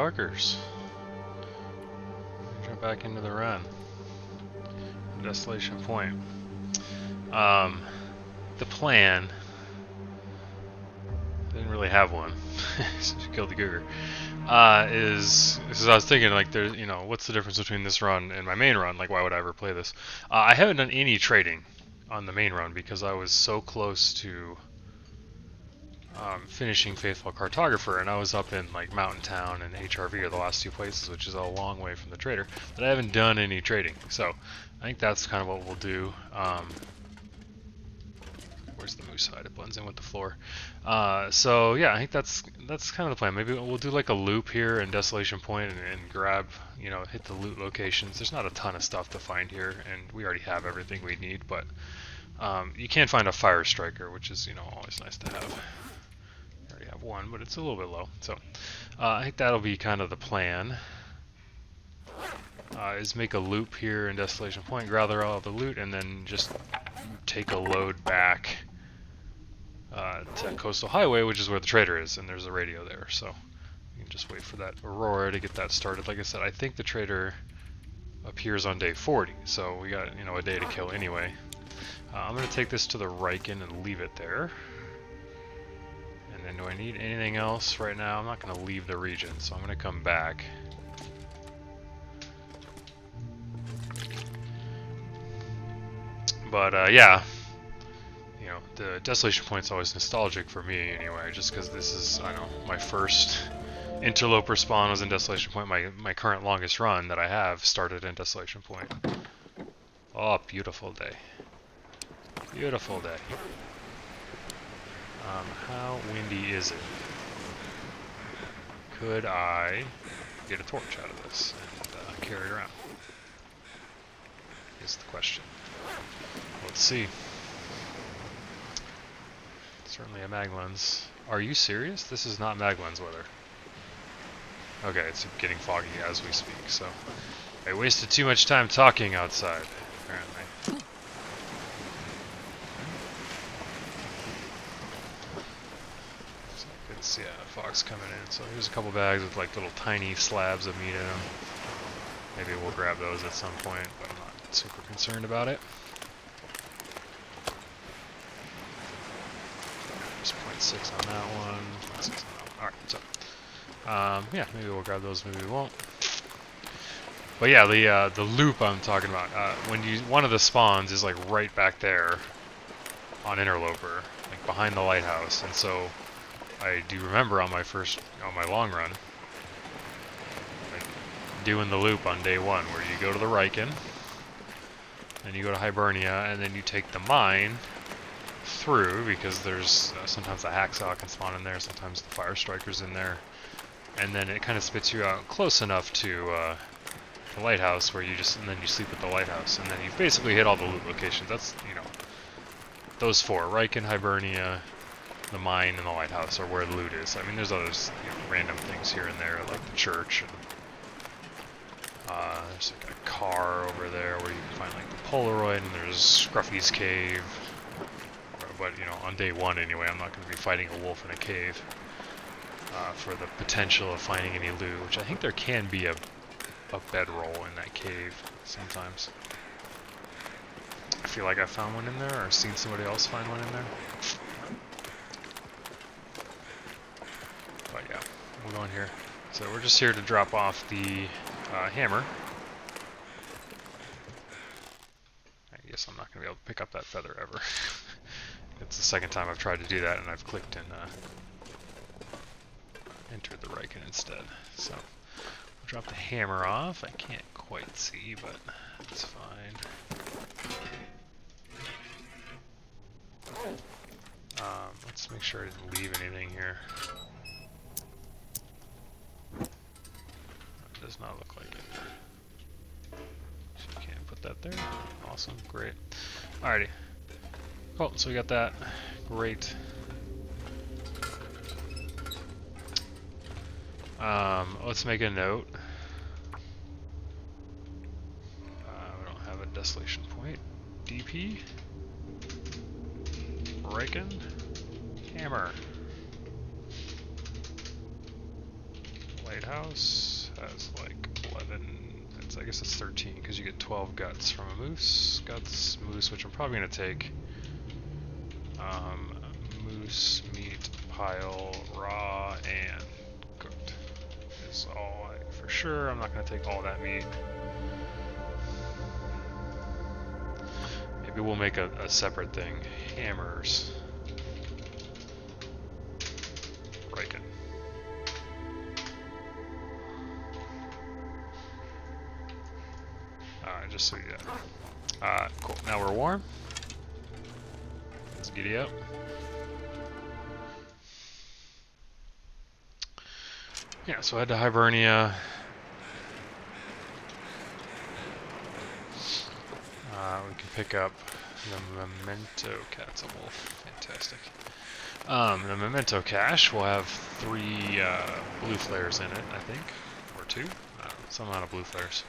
motherfuckers. Jump back into the run. Desolation Point. The plan. Didn't really have one. Since you killed the Cougar. Is I was thinking, like, there's, you know, what's the difference between this run and my main run? Like, why would I ever play this? I haven't done any trading on the main run because I was so close to finishing Faithful Cartographer, and I was up in like Mountain Town and HRV are the last two places, which is a long way from the trader. But I haven't done any trading, so I think that's kind of what we'll do. Where's the moose hide? It blends in with the floor. So yeah, I think that's kind of the plan. Maybe we'll do like a loop here in Desolation Point and grab, you know, hit the loot locations. There's not a ton of stuff to find here, and we already have everything we need. But you can find a fire striker, which is, you know, always nice to have. I already have one, but it's a little bit low. So I think that'll be kind of the plan. Is make a loop here in Desolation Point, gather all of the loot, and then just take a load back to Coastal Highway, which is where the trader is, and there's a radio there, so you can just wait for that Aurora to get that started. Like I said, I think the trader appears on day 40, so we got, you know, a day to kill anyway. I'm going to take this to the Riken and leave it there. And then do I need anything else right now? I'm not going to leave the region, so I'm going to come back. But yeah, you know, the Desolation Point's always nostalgic for me anyway, just because this is, I don't know, my first Interloper spawn was in Desolation Point. My current longest run that I have started in Desolation Point. Oh, beautiful day. Beautiful day. How windy is it? Could I get a torch out of this and carry it around? Is the question. Let's see. Certainly a mag lens. Are you serious? This is not mag lens weather. Okay, it's getting foggy as we speak, so I wasted too much time talking outside, apparently. So I can see a fox coming in. So here's a couple bags with like little tiny slabs of meat in them. Maybe we'll grab those at some point, but I'm not super concerned about it. Just 0.6 on that one, 0.6 on that one. Alright, so yeah, maybe we'll grab those, maybe we won't. But yeah, the loop I'm talking about, when one of the spawns is like right back there on Interloper, like behind the lighthouse, and so I do remember on my long run, like, doing the loop on day 1, where you go to the Riken, and you go to Hibernia, and then you take the mine through, because there's sometimes the hacksaw can spawn in there, sometimes the fire striker's in there, and then it kind of spits you out close enough to the lighthouse where and then you sleep at the lighthouse, and then you've basically hit all the loot locations. That's, you know, those 4, Riken, Hibernia, the mine, and the lighthouse are where the loot is. I mean, there's others, you know, random things here and there, like the church, and there's like a car over there where you can find like the Polaroid, and there's Scruffy's cave. But, you know, on day 1 anyway, I'm not going to be fighting a wolf in a cave for the potential of finding any loot, which I think there can be a bedroll in that cave sometimes. I feel like I found one in there, or seen somebody else find one in there. But yeah, we'll go in here. So we're just here to drop off the hammer. I guess I'm not going to be able to pick up that feather ever. It's the second time I've tried to do that, and I've clicked and entered the Riken instead. So we'll drop the hammer off. I can't quite see, but that's fine. Let's make sure I didn't leave anything here. It does not look like it. So you can't put that there. Awesome, great. Alrighty. Cool, so we got that. Great. Let's make a note. We don't have a Desolation Point. DP. Riken. Hammer. Lighthouse has like 11. I guess it's 13 because you get 12 guts from a moose. Moose, which I'm probably gonna take. Moose meat pile raw and cooked is all for sure. I'm not gonna take all that meat. Maybe we'll make a separate thing. Hammers. Riken. Alright, just so you know. Cool. Now we're warm. Let's giddy up. Yeah, so I head to Hibernia. We can pick up the Memento Cat's a wolf. Fantastic. The Memento Cache will have 3 blue flares in it, I think. Or 2. Some amount of blue flares.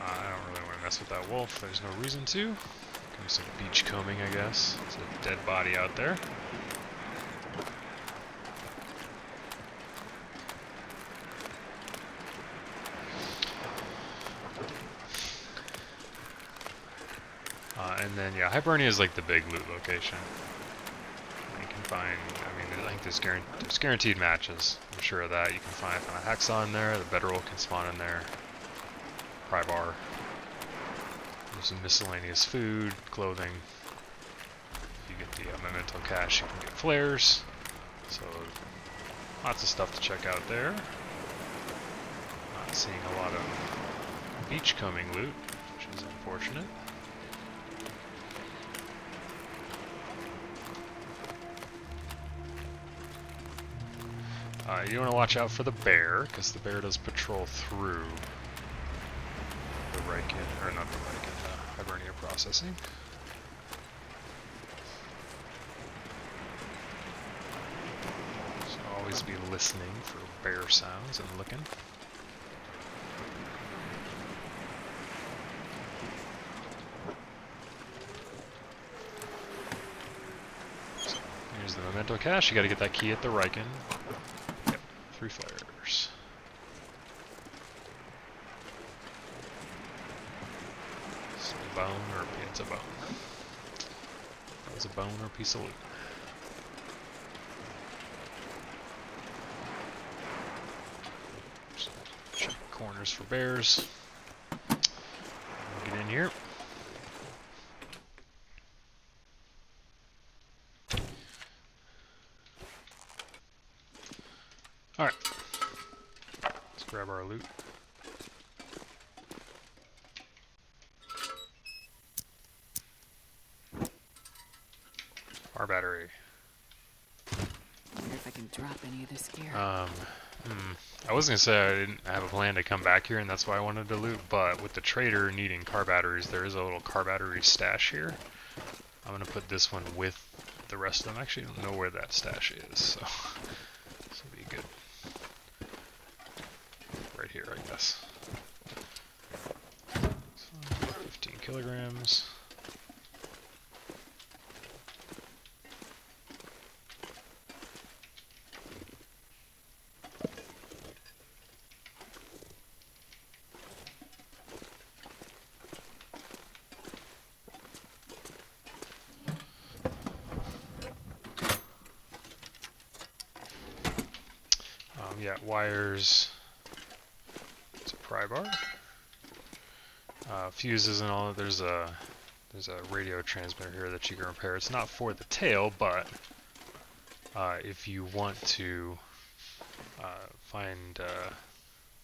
I don't really want to mess with that wolf. There's no reason to. Comes some beach combing, I guess. There's a dead body out there. And then, yeah, Hibernia is like the big loot location. You can find, I mean, I think there's guaranteed matches. I'm sure of that. You can find a Hexon in there, the Bedroll can spawn in there. Pry bar. There's some miscellaneous food, clothing. If you get the Memento Cache, you can get flares. So, lots of stuff to check out there. Not seeing a lot of beachcombing loot, which is unfortunate. You want to watch out for the bear, because the bear does patrol through the Riken, or not the Riken, Hibernia processing. So always be listening for bear sounds and looking. So here's the Memento Cache. You got to get that key at the Riken. 3 flares. It's a bone or it's a bone. That was a bone or a piece of loot. So check corners for bears. Get in here. Alright, let's grab our loot. Our battery. Wonder if I can drop any of this gear. I was gonna say I didn't have a plan to come back here and that's why I wanted to loot, but with the trader needing car batteries, there is a little car battery stash here. I'm gonna put this one with the rest of them. Actually, I don't know where that stash is, so this will be good. Right here, I guess. So 15 kilograms. Yeah, wires. It's a pry bar. Fuses and all that. There's a radio transmitter here that you can repair. It's not for the tail, but if you want to find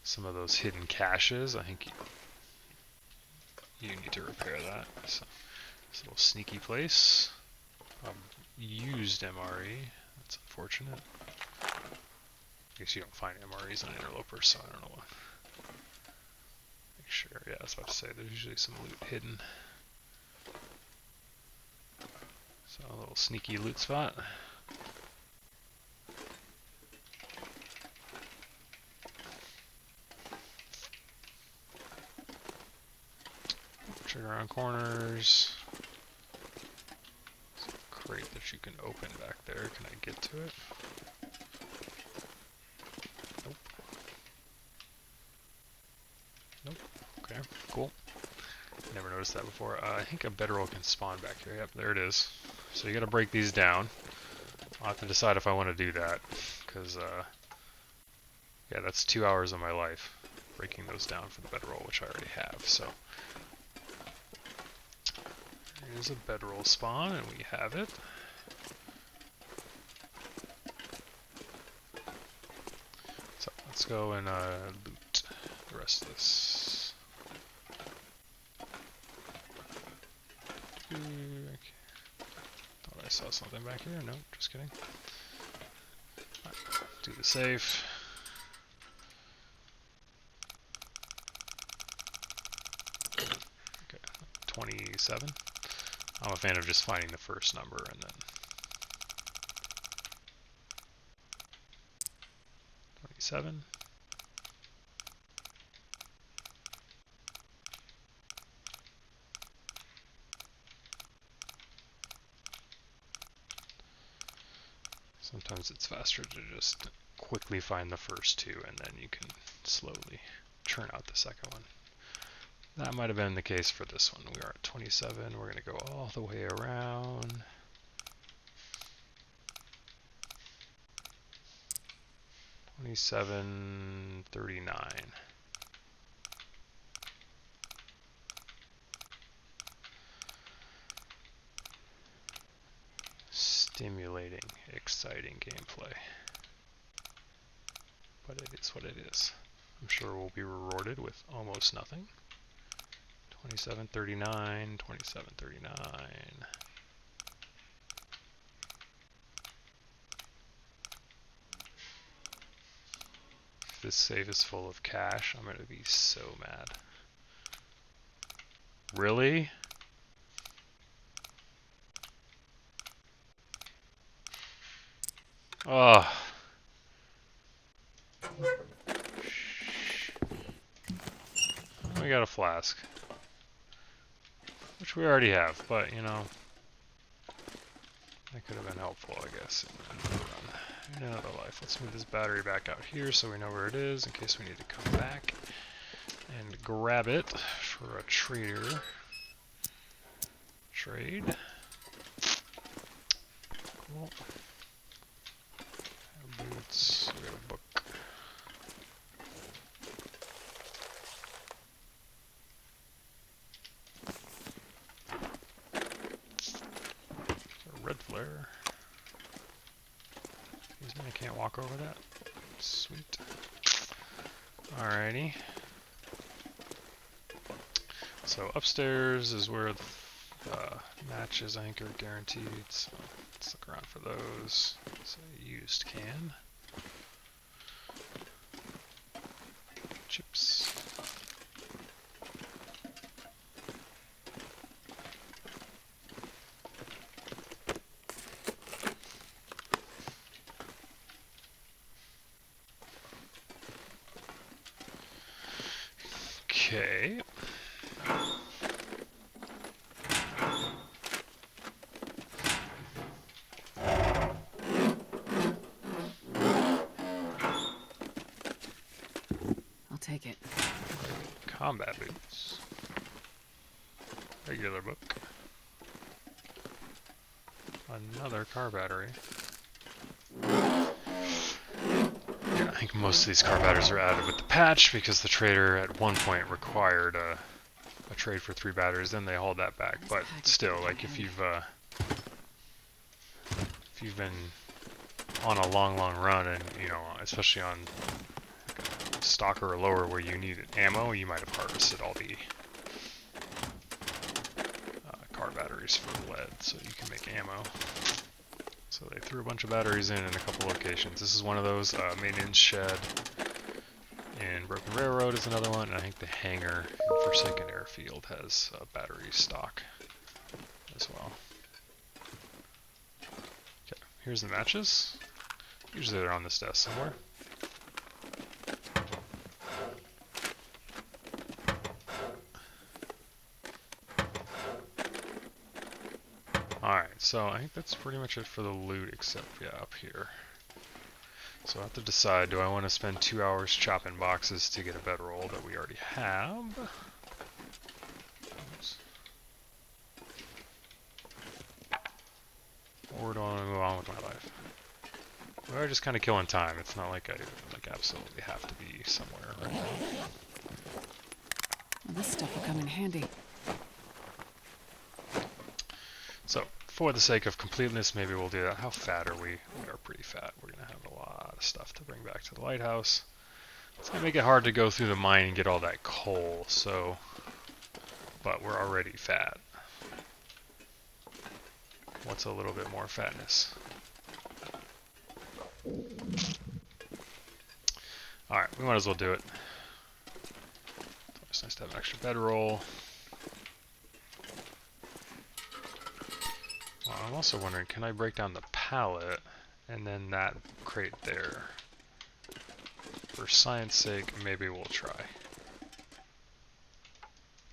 some of those hidden caches, I think you need to repair that. So it's a little sneaky place. Used MRE. That's unfortunate. I guess you don't find MREs on Interloper, so I don't know what. Make sure, yeah, I was about to say, there's usually some loot hidden. So a little sneaky loot spot. Check around corners. crate that you can open back there. Can I get to it? Nope. Nope. Okay, cool. Never noticed that before. I think a bedroll can spawn back here. Yep, there it is. So you gotta break these down. I'll have to decide if I want to do that, because yeah, that's 2 hours of my life breaking those down for the bedroll, which I already have. So here's a bedroll spawn, and we have it. So let's go and loot the rest of this. Okay. Thought I saw something back here. No, just kidding. Right, do the safe. Okay, 27. I'm a fan of just finding the first number and then 27. Sometimes it's faster to just quickly find the first two and then you can slowly churn out the second one. That might have been the case for this one. We are at 27. We're going to go all the way around. 2739. Stimulating, exciting gameplay. But it is what it is. I'm sure we'll be rewarded with almost nothing. 2739, 2739. If this save is full of cash, I'm going to be so mad. Really? Oh. We got a flask. Which we already have, but you know, that could have been helpful, I guess, in another life. Let's move this battery back out here so we know where it is in case we need to come back and grab it for a trader. Trade. Cool. Boots. We got a book. Red flare. Excuse me, I can't walk over that. Sweet. Alrighty. So upstairs is where the matches, I think, are guaranteed. So let's look around for those. So used can. Chips. Okay. I'll take it. Combat boots. Regular book. Another car battery. Yeah, I think most of these car batteries are added with the patch because the trader at one point required a trade for 3 batteries, then they hauled that back. But still, like if you've been on a long run and you know, especially on Stalker or lower where you need ammo, you might have harvested all the car batteries for lead so you can make ammo. So they threw a bunch of batteries in a couple locations. This is one of those. Maintenance shed in Broken Railroad is another one, and I think the hangar in Forsaken Airfield has battery stock as well. Okay, here's the matches. Usually they're on this desk somewhere. Alright, so I think that's pretty much it for the loot, except, yeah, up here. So I have to decide, do I want to spend 2 hours chopping boxes to get a bedroll that we already have? Oops. Or do I want to move on with my life? We're just kind of killing time. It's not like I absolutely have to be somewhere right now. Well, this stuff will come in handy. So, for the sake of completeness, maybe we'll do that. How fat are we? We are pretty fat. We're going to have a lot of stuff to bring back to the lighthouse. It's going to make it hard to go through the mine and get all that coal, so... But we're already fat. What's a little bit more fatness? Alright, we might as well do it. It's nice to have an extra bedroll. Well, I'm also wondering, can I break down the pallet and then that crate there? For science sake, maybe we'll try.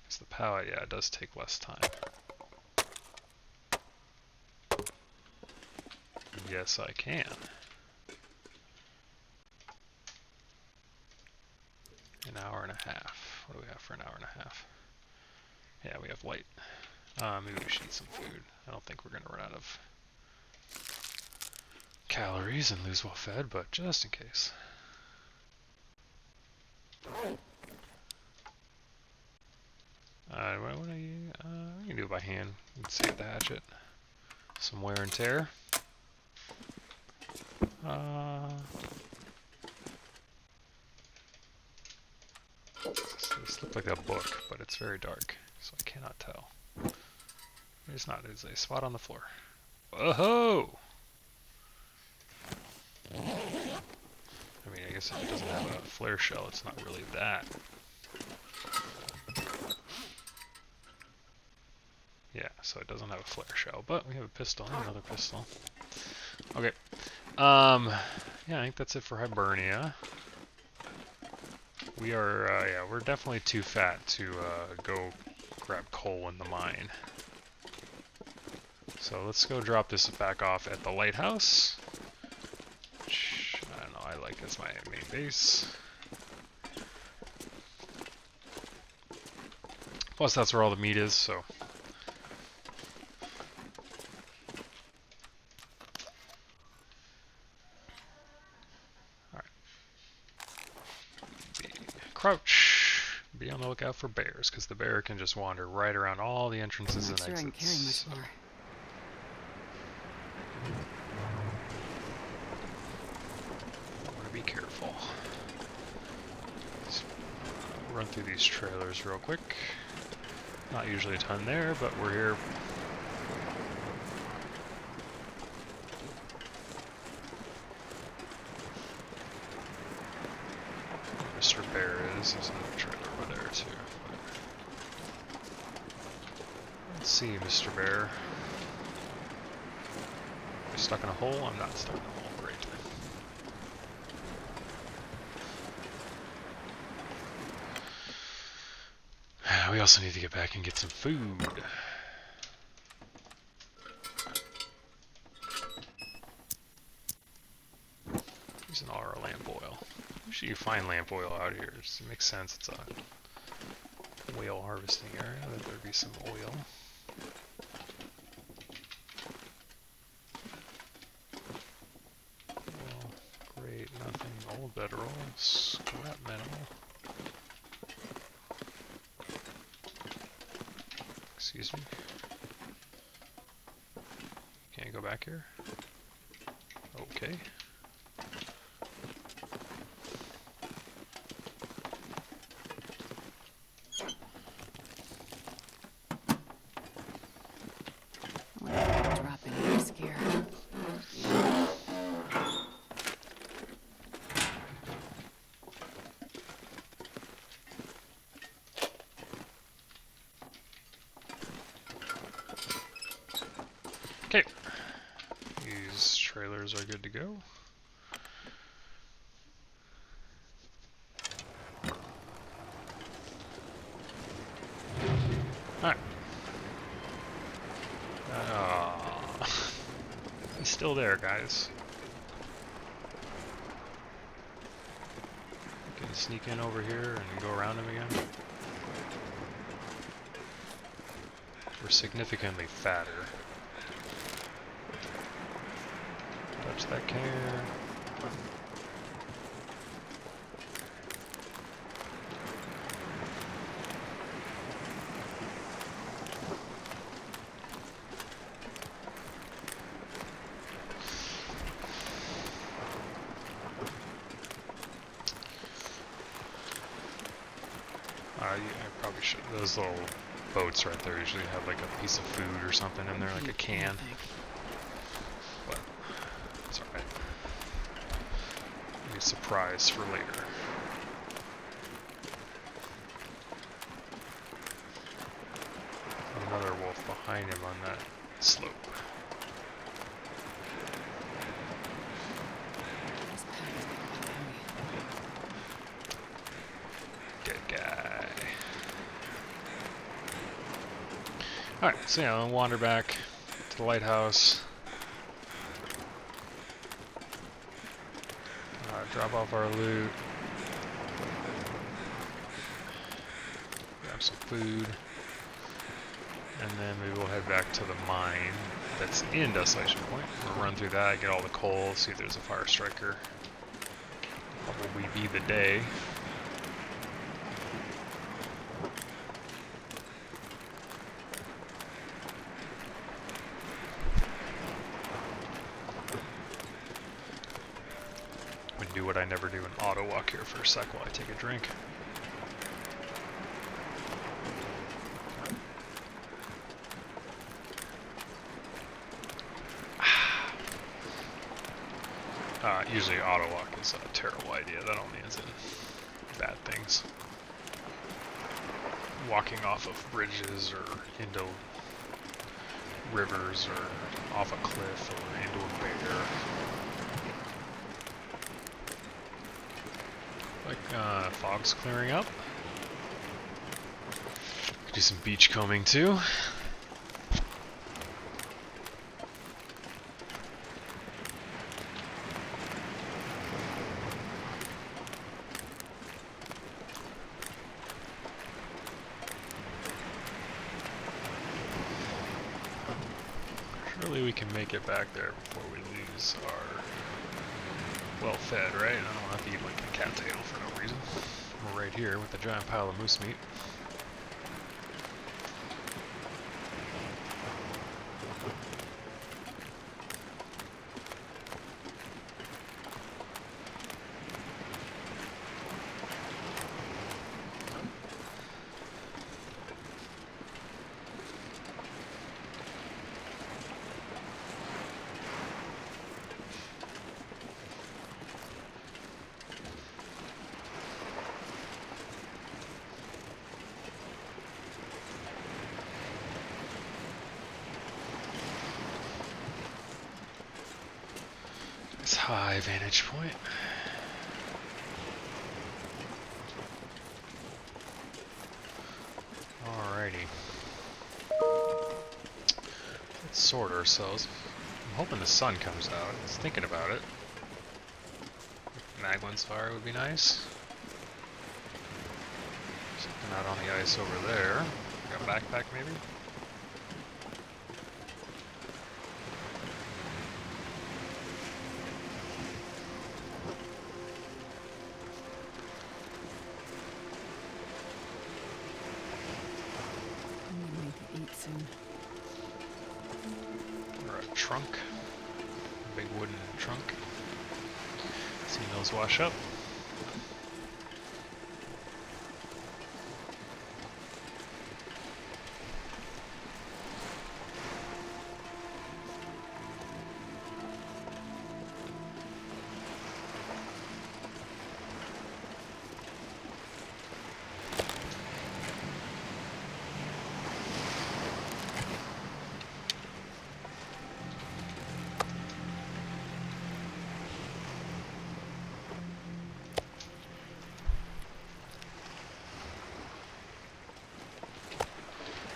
Because the pallet, yeah, it does take less time. Yes, I can. An hour and a half. What do we have for an hour and a half? Yeah, we have light. Maybe we should eat some food. I don't think we're going to run out of calories and lose well fed, but just in case. What do you? We can do it by hand. Let's save the hatchet. Some wear and tear. This looks like a book, but it's very dark, so I cannot tell. It's not. There's a spot on the floor. Whoa! I mean, I guess if it doesn't have a flare shell, it's not really that. Yeah, so it doesn't have a flare shell, but we have a pistol, another pistol. Okay. Yeah, I think that's it for Hibernia. We are, yeah, we're definitely too fat to go grab coal in the mine. So let's go drop this back off at the lighthouse, which, I don't know, I like as my main base. Plus that's where all the meat is, so. Alright. Crouch. Be on the lookout for bears, because the bear can just wander right around all the entrances and exits. I'm not sure I can carry much more. I want to be careful. Let's run through these trailers real quick. Not usually a ton there, but we're here. Mr. Bear is. There's another trailer over there too. Let's see, Mr. Bear. Am I stuck in a hole? I'm not stuck in a hole. Great. We also need to get back and get some food. Using all our lamp oil. Usually you find lamp oil out here. It makes sense. It's a whale harvesting area. That there'd be some oil. Well, great. Nothing. Old bedroll. Scrap metal. Excuse me. Can't go back here? Okay. Drop in this gear. Okay. These trailers are good to go. Alright. still there, guys. Can you sneak in over here and go around him again? We're significantly fatter. Touch that care. I probably should. Those little boats right there usually have like a piece of food or something in there, like a can. But it's alright. Maybe a surprise for later. Another wolf behind him on that slope. Good guy. Alright, so yeah, I'll wander back to the lighthouse. Drop off our loot. Grab some food. And then maybe we'll head back to the mine that's in Desolation Point. We'll run through that, get all the coal, see if there's a fire striker. Probably be the day. Do what I never do and auto walk here for a sec while I take a drink. Usually auto walk is a terrible idea. That only ends in bad things. Walking off of bridges or into rivers or off a cliff or into a bear. Like, fog's clearing up. Could do some beach combing too. Surely we can make it back there before we lose our well fed, right? I don't have to eat like a cattail for no reason. We're right here with a giant pile of moose meat. High vantage point. Alrighty. Let's sort ourselves. I'm hoping the sun comes out. I was thinking about it. Maglin's fire would be nice. Something out on the ice over there. Got a backpack maybe? Or a trunk. A big wooden trunk. See those wash up.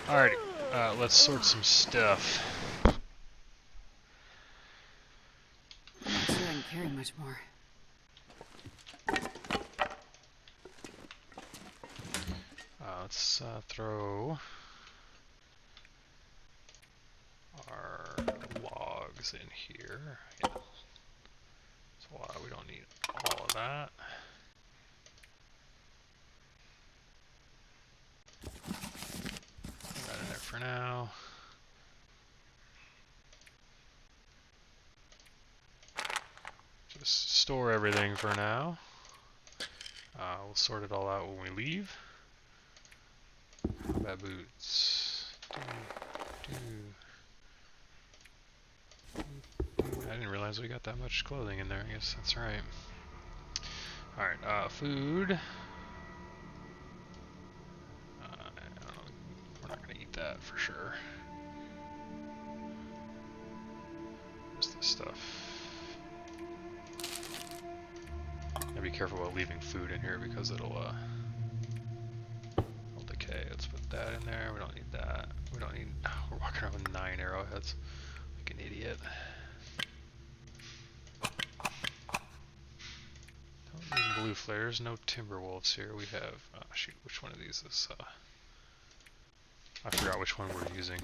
Alrighty, let's sort some stuff. let's throw our logs in here. Yeah. So we don't need all of that. Put that in there for now. Just store everything for now. We'll sort it all out when we leave. Combat boots. I didn't realize we got that much clothing in there. I guess that's right. Alright, food. I don't know. We're not going to eat that for sure. Where's this stuff? Gotta be careful about leaving food in here because it'll decay. Let's put that in there. We don't need that. We don't need. We're walking around with 9 arrowheads, like an idiot. Don't need blue flares. No timber wolves here. We have. Oh, shoot, which one of these is? I forgot which one we're using.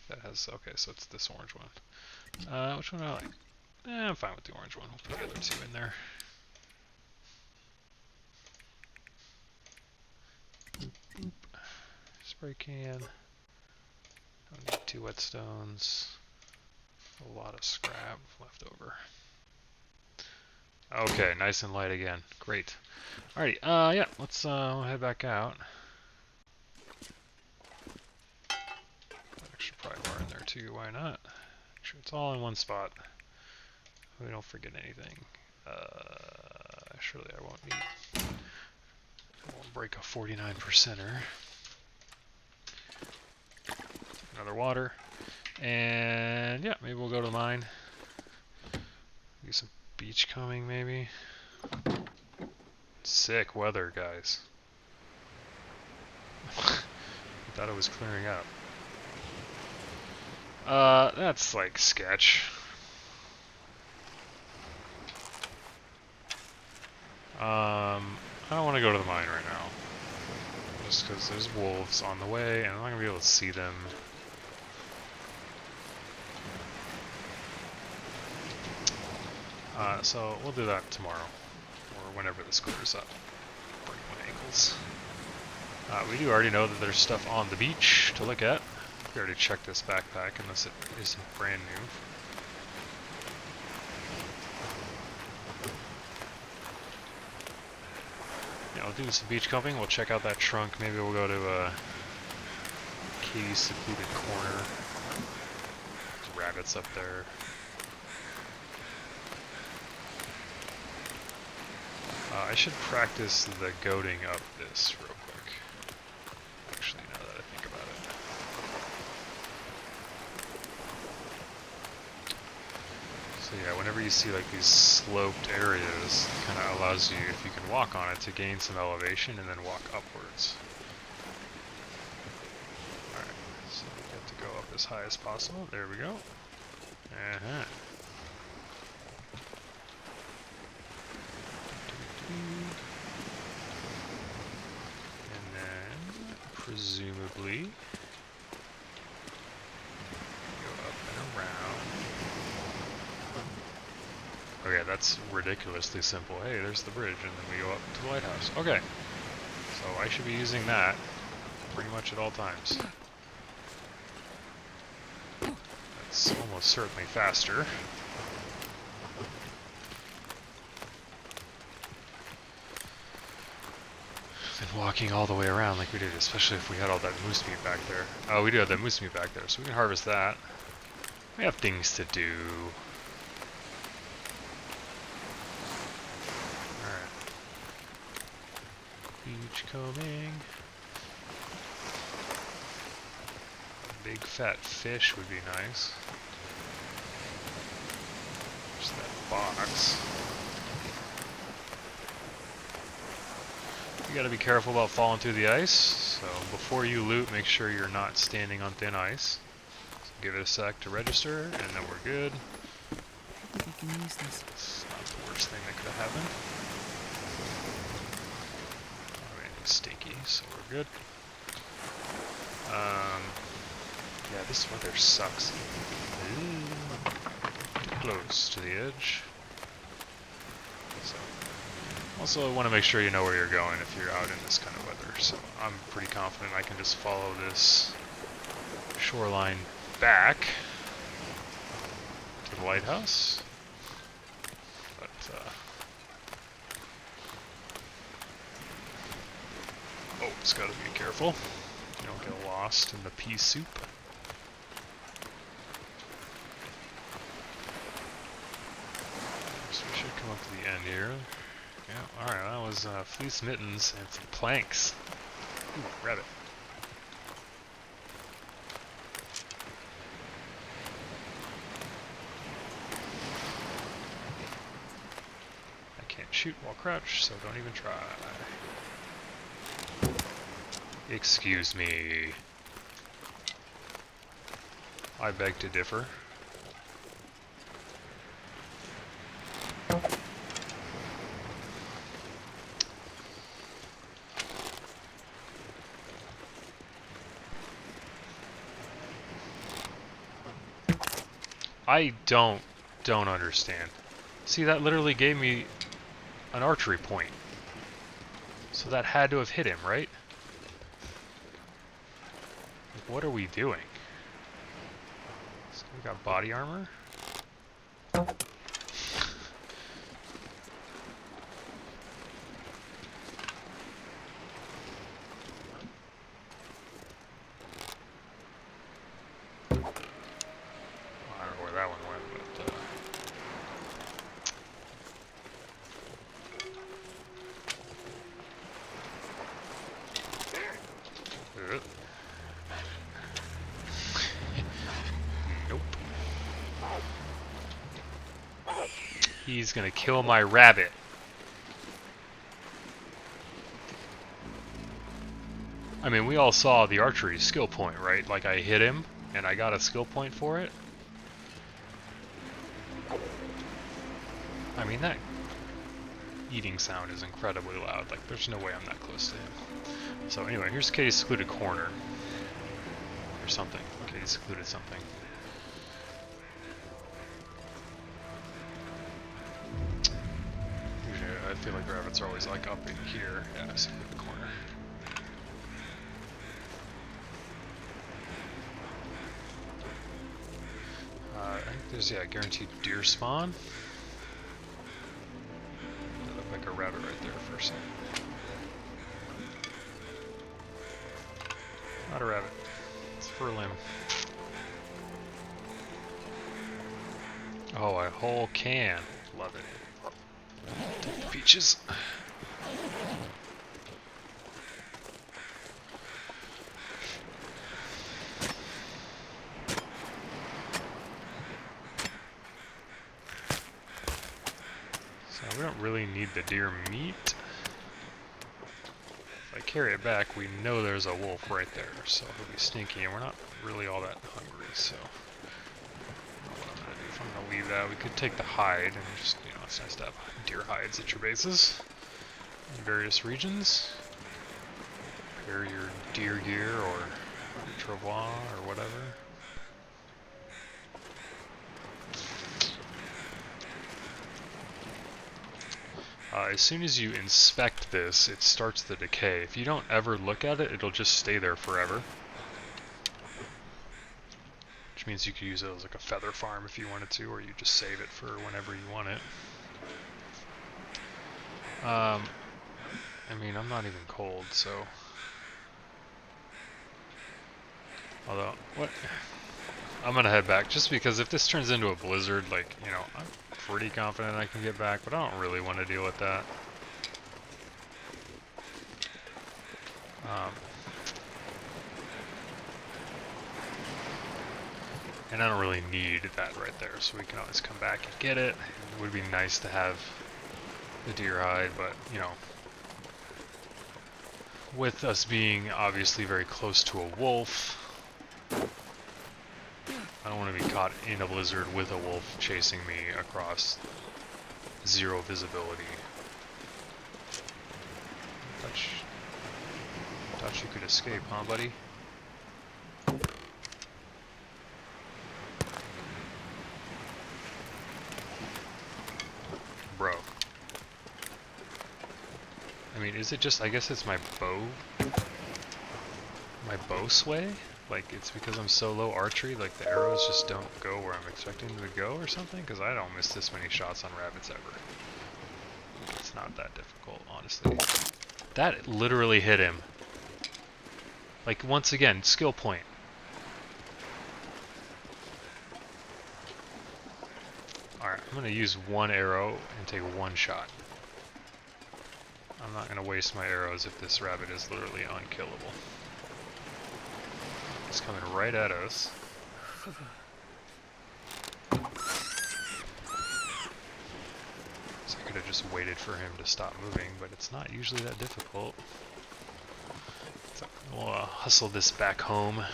That has. Okay, so it's this orange one. Which one do I like? I'm fine with the orange one. We'll put the other 2 in there. Boop. Spray can. Don't need 2 whetstones. A lot of scrap left over. Okay, nice and light again. Great. Alrighty, yeah, let's head back out. Extra pry bar in there too, why not? Make sure it's all in one spot. We don't forget anything. Surely I won't need. I won't break a 49%er. Another water. And yeah, maybe we'll go to the mine. Get some beach combing maybe. Sick weather, guys. I thought it was clearing up. That's like sketch. I don't want to go to the mine right now. Just because there's wolves on the way and I'm not going to be able to see them. So we'll do that tomorrow, or whenever this clears up. Break my ankles. We do already know that there's stuff on the beach to look at. We already checked this backpack, unless it isn't brand new. Yeah, we'll do some beach combing. We'll check out that trunk. Maybe we'll go to Katie's secluded corner. There's rabbits up there. I should practice the goading up this real quick. Actually, now that I think about it. So yeah, whenever you see like these sloped areas, it kind of allows you, if you can walk on it, to gain some elevation and then walk upwards. Alright, so we get to go up as high as possible. There we go. Uh-huh. And then, presumably, go up and around. Okay, that's ridiculously simple. Hey, there's the bridge, and then we go up to the lighthouse. Okay, so I should be using that pretty much at all times. That's almost certainly faster. And walking all the way around like we did, especially if we had all that moose meat back there. Oh, we do have that moose meat back there, so we can harvest that. We have things to do. Alright. Beach combing. A big fat fish would be nice. Just that box. You gotta be careful about falling through the ice, so before you loot, make sure you're not standing on thin ice. So give it a sec to register, and then we're good. I think I can use this. It's not the worst thing that could have happened. stinky, so we're good. Yeah, this weather sucks. Ooh, too close to the edge. So, also want to make sure you know where you're going if you're out in this kind of weather. So I'm pretty confident I can just follow this shoreline back to the lighthouse. But oh, just gotta be careful. You don't get lost in the pea soup. So we should come up to the end here. Yeah, alright, that was fleece mittens and some planks. Ooh, rabbit. I can't shoot while crouched, so don't even try. Excuse me. I beg to differ. I don't understand. See, that literally gave me an archery point. So that had to have hit him, right? Like, what are we doing? So we got body armor. Nope. He's gonna kill my rabbit. I mean, we all saw the archery skill point, right? Like, I hit him, and I got a skill point for it. I mean, that eating sound is incredibly loud. Like, there's no way I'm that close to him. So anyway, here's Katie's secluded corner. Or something. Katie's secluded something. Usually, I feel like the rabbits are always like up in here. Yeah, secluded corner. I think there's, yeah, guaranteed deer spawn. That looked like a rabbit right there for a second. Not a rabbit. It's a fur limb. Oh, a whole can. Love it. Take the peaches. So we don't really need the deer meat. If I carry it back, we know there's a wolf right there, so it'll be stinky, and we're not really all that hungry, so I don't know what I'm gonna do. If I'm gonna leave that, we could take the hide, and just, you know, it's nice to have deer hides at your bases in various regions. Prepare your deer gear, or your travois, or whatever. As soon as you inspect this, it starts the decay. If you don't ever look at it, it'll just stay there forever. Which means you could use it as like a feather farm if you wanted to, or you just save it for whenever you want it. I mean, I'm not even cold, so... Although, what? I'm gonna head back, just because if this turns into a blizzard, like, you know, I'm pretty confident I can get back, but I don't really want to deal with that. And I don't really need that right there, so we can always come back and get it. It would be nice to have the deer hide, but, you know, with us being obviously very close to a wolf, I don't want to be caught in a blizzard with a wolf chasing me across zero visibility. Touch. Thought you could escape, huh, buddy? Bro. I mean, is it just, I guess it's my bow sway? Like, it's because I'm so low archery, like the arrows just don't go where I'm expecting them to go or something? Because I don't miss this many shots on rabbits ever. It's not that difficult, honestly. That literally hit him. Like, once again, skill point. Alright, I'm gonna use one arrow and take one shot. I'm not gonna waste my arrows if this rabbit is literally unkillable. It's coming right at us. So I could have just waited for him to stop moving, but it's not usually that difficult. So we'll hustle this back home.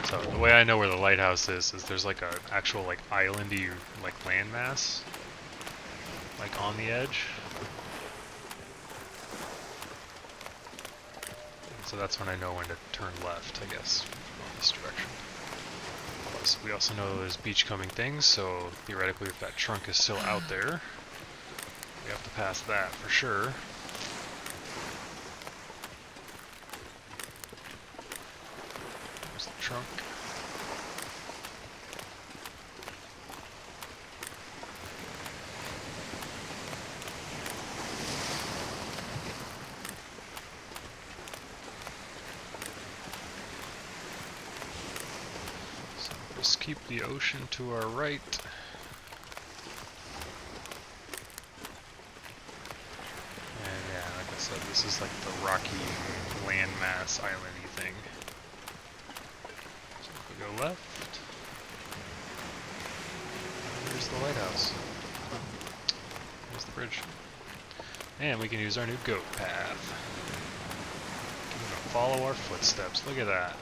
So the way I know where the lighthouse is there's like a actual like islandy like landmass like on the edge. And so that's when I know when to turn left, I guess, from this direction. Plus, we also know there's beachcombing things, so theoretically if that trunk is still out there, we have to pass that for sure. There's the trunk. So just keep the ocean to our right. And yeah, like I said, this is like the rocky landmass islandy thing. So if we go left, there's the lighthouse. There's the bridge. And we can use our new goat path. We're gonna follow our footsteps. Look at that.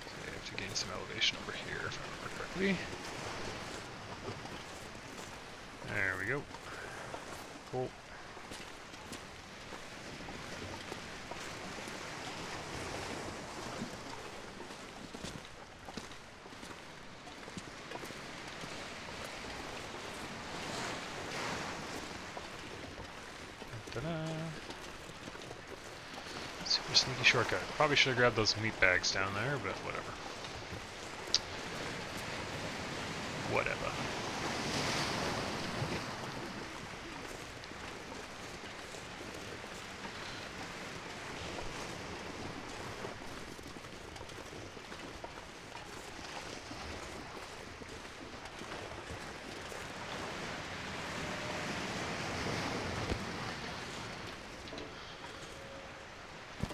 So we have to gain some elevation over here, if I remember correctly. There we go. Cool. Ta-da! Super sneaky shortcut. Probably should have grabbed those meat bags down there, but whatever. Whatever.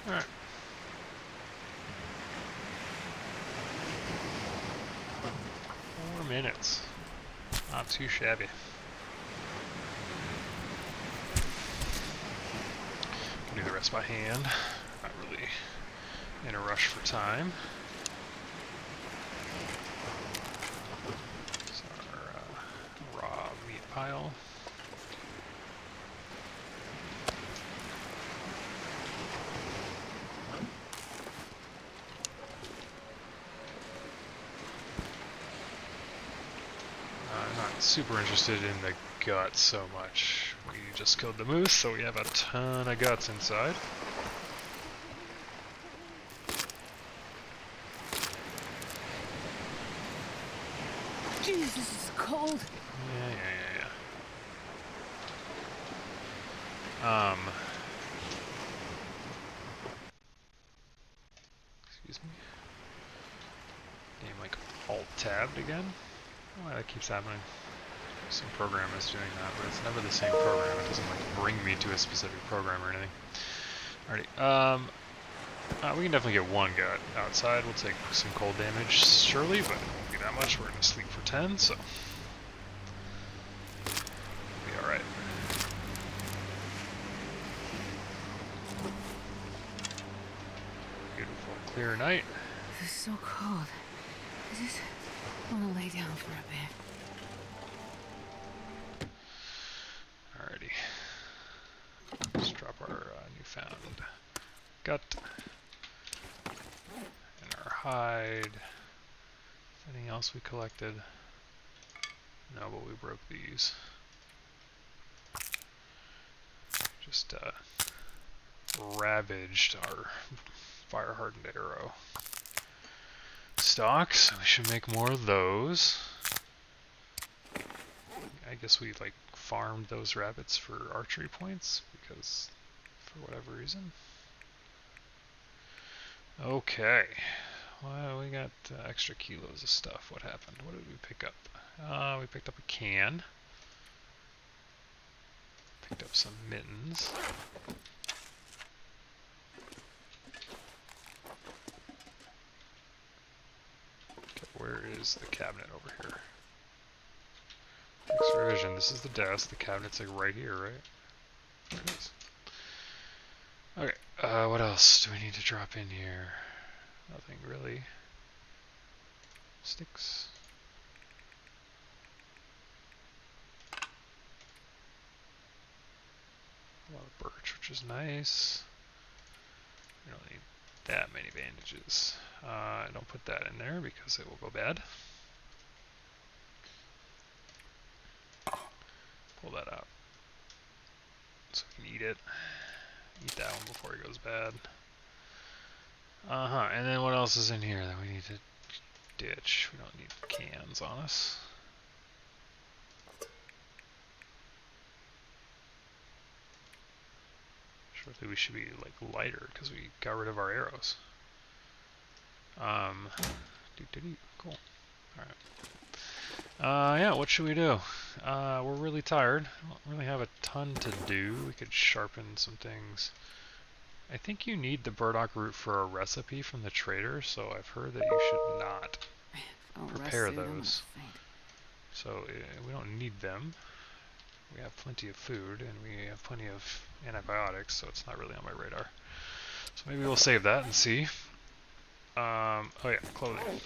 Alright. 4 minutes. Not too shabby. Do the rest by hand. Not really in a rush for time. So our raw meat pile. Super interested in the guts so much. We just killed the moose, so we have a ton of guts inside. Jesus, this is cold. Yeah. Excuse me. Game like alt-tabbed again. Oh, that keeps happening. Some program is doing that, but it's never the same program. It doesn't like bring me to a specific program or anything. Alrighty. We can definitely get one gut outside. We'll take some cold damage, surely, but it won't be that much. We're gonna sleep for 10, so. clear night. This is so cold. I just want to lay down for a bit. Alrighty. Let's drop our newfound gut and our hide. Anything else we collected? No, but we broke these. Just ravaged our fire-hardened arrow stock, so we should make more of those. I guess we like farmed those rabbits for archery points because for whatever reason. Okay, well, we got extra kilos of stuff. What happened? What did we pick up? We picked up a can. Picked up some mittens. Okay, where is the cabinet over here? Next revision. This is the desk. The cabinet's like right here, right? There it is. Okay, what else do we need to drop in here? Nothing really. Sticks. A lot of birch, which is nice. We don't need that many bandages. Don't put that in there because it will go bad. Pull that out so we can eat it. Eat that one before it goes bad. And then what else is in here that we need to ditch? We don't need cans on us. Surely we should be like lighter because we got rid of our arrows. Cool. Alright. Yeah, what should we do? We're really tired. We don't really have a ton to do. We could sharpen some things. I think you need the burdock root for a recipe from the trader, so I've heard that you should not prepare those. So we don't need them. We have plenty of food, and we have plenty of antibiotics, so it's not really on my radar. So maybe we'll save that and see. Oh yeah, clothing.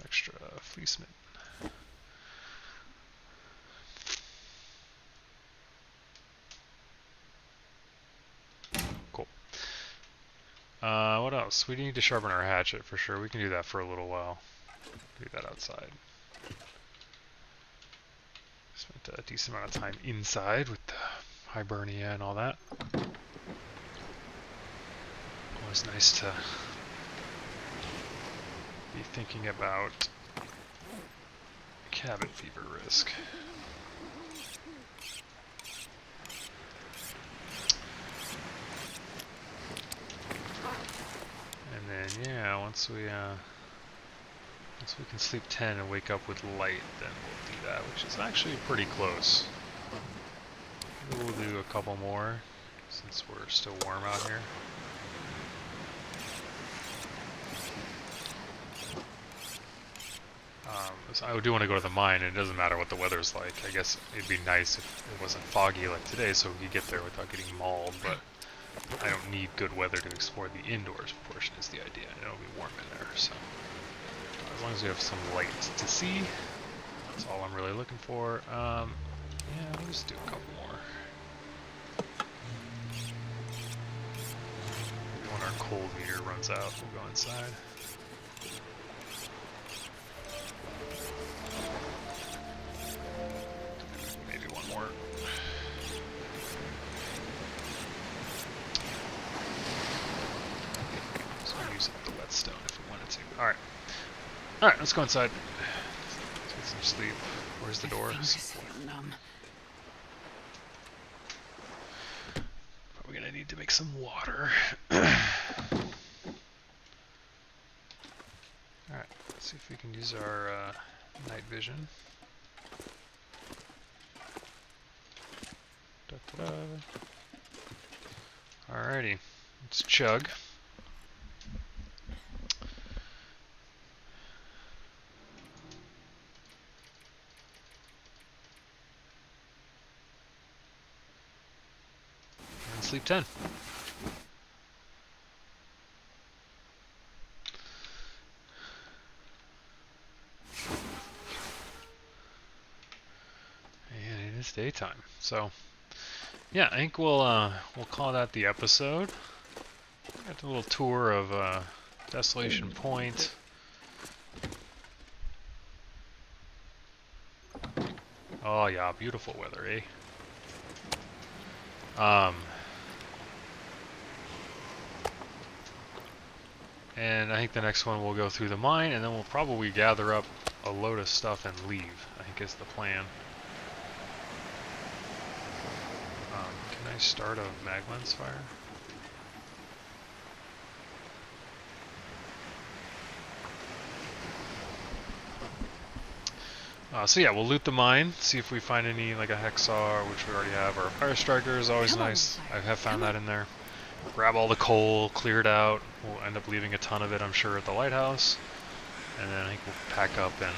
Extra fleece mitten. Cool. What else? We need to sharpen our hatchet for sure. We can do that for a little while. Do that outside. Spent a decent amount of time inside with the Hibernia and all that. Always nice to be thinking about cabin fever risk. And then yeah, once we can sleep 10 and wake up with light, then we'll do that, which is actually pretty close. Maybe we'll do a couple more since we're still warm out here. So I do want to go to the mine, and it doesn't matter what the weather's like. I guess it'd be nice if it wasn't foggy like today so we could get there without getting mauled, but I don't need good weather to explore the indoors portion is the idea, and it'll be warm in there, so as long as we have some light to see, that's all I'm really looking for. Yeah, we'll just do a couple more. Maybe when our cold meter runs out, we'll go inside. Maybe one more. Just gonna use up the whetstone if we wanted to. Alright. Alright, let's go inside. Let's get some sleep. Where's the door? Probably gonna need to make some water. Alright, let's see if we can use our night vision. Da-da-da. Alrighty, let's chug. And sleep 10. it's daytime. So yeah, I think we'll call that the episode. Got a little tour of Desolation Point. Oh yeah, beautiful weather, eh? And I think the next one we'll go through the mine, and then we'll probably gather up a load of stuff and leave. I think is the plan. Can I start a mag lens fire? So yeah, we'll loot the mine, see if we find any, like a Hexar, which we already have, or a Fire Striker is always nice. I have found that in there. Grab all the coal, clear it out. We'll end up leaving a ton of it, I'm sure, at the lighthouse. And then I think we'll pack up and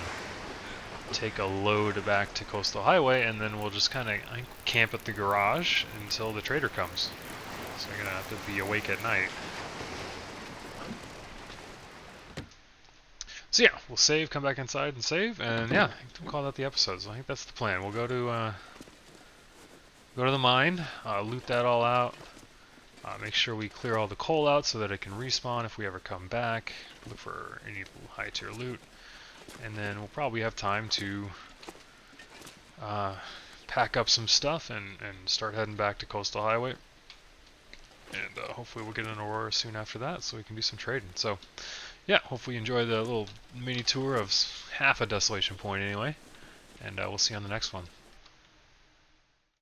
take a load back to Coastal Highway, and then we'll just kind of camp at the garage until the trader comes. So you're going to have to be awake at night. So yeah, we'll save, come back inside and save, and yeah, I think we'll call that the episode. So I think that's the plan. We'll go to the mine, loot that all out, make sure we clear all the coal out so that it can respawn if we ever come back, look for any high tier loot, and then we'll probably have time to pack up some stuff and start heading back to Coastal Highway. And hopefully we'll get an Aurora soon after that so we can do some trading. So yeah, hopefully you enjoyed the little mini tour of half a Desolation Point anyway, and we'll see you on the next one.